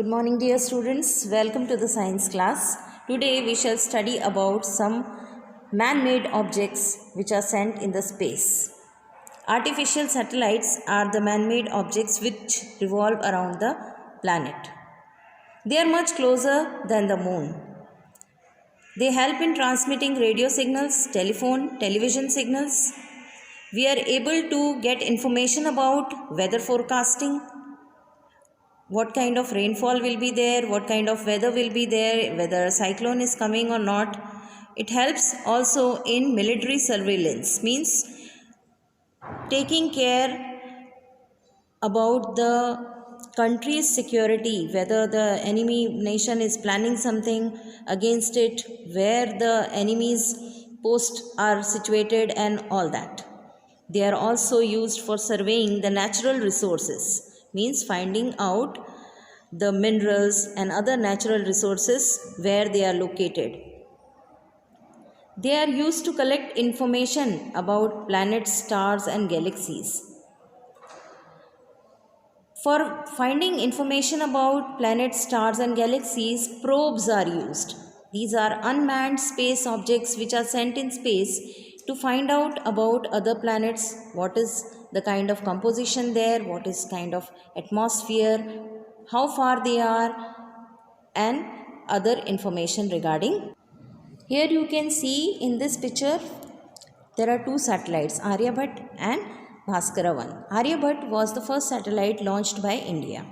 Good morning, dear students. Welcome to the science class. Today we shall study about some man-made objects which are sent in the space. Artificial satellites are the man-made objects which revolve around the planet. They are much closer than the moon. They help in transmitting radio signals, telephone, television signals. We are able to get information about weather forecasting, what kind of rainfall will be there, what kind of weather will be there, whether a cyclone is coming or not. It helps also in military surveillance, means taking care about the country's security, whether the enemy nation is planning something against it, where the enemy's posts are situated and all that. They are also used for surveying the natural resources, means finding out the minerals and other natural resources where they are located. They are used to collect information about planets, stars and galaxies. For finding information about planets, stars and galaxies, probes are used. These are unmanned space objects which are sent in space to find out about other planets, what is the kind of composition there, what is kind of atmosphere, how far they are, and other information regarding. Here you can see in this picture there are two satellites, Aryabhat and Bhaskara 1. Aryabhat was the first satellite launched by India.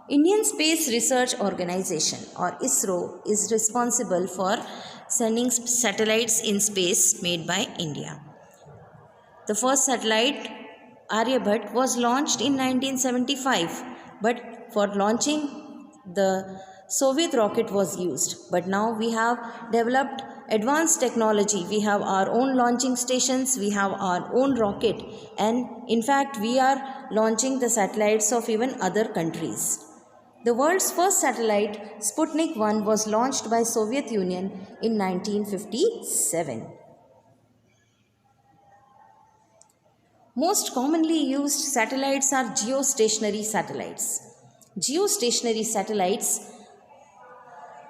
Indian Space Research Organization or ISRO is responsible for sending satellites in space made by India. The first satellite Aryabhat was launched in 1975, but for launching the Soviet rocket was used. But now we have developed advanced technology. We have our own launching stations, we have our own rocket, and in fact we are launching the satellites of even other countries. The world's first satellite, Sputnik 1, was launched by Soviet Union in 1957. Most commonly used satellites are geostationary satellites. Geostationary satellites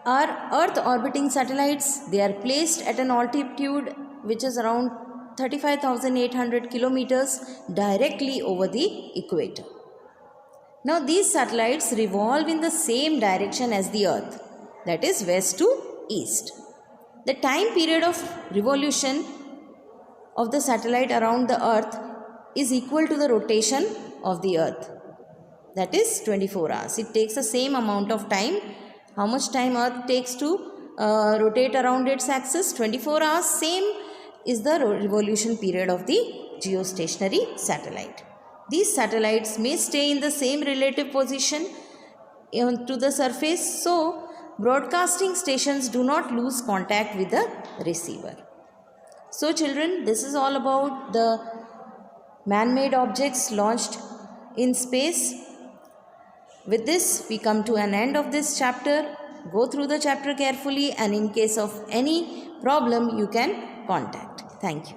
are Earth orbiting satellites. They are placed at an altitude which is around 35,800 kilometers directly over the equator. Now these satellites revolve in the same direction as the Earth, that is west to east. The time period of revolution of the satellite around the Earth is equal to the rotation of the Earth, that is 24 hours. It takes the same amount of time. How much time Earth takes to rotate around its axis? 24 hours. Same is the revolution period of the geostationary satellite. These satellites may stay in the same relative position to the surface, so broadcasting stations do not lose contact with the receiver. So children, this is all about the man-made objects launched in space. With this, we come to an end of this chapter. Go through the chapter carefully, and in case of any problem, you can contact. Thank you.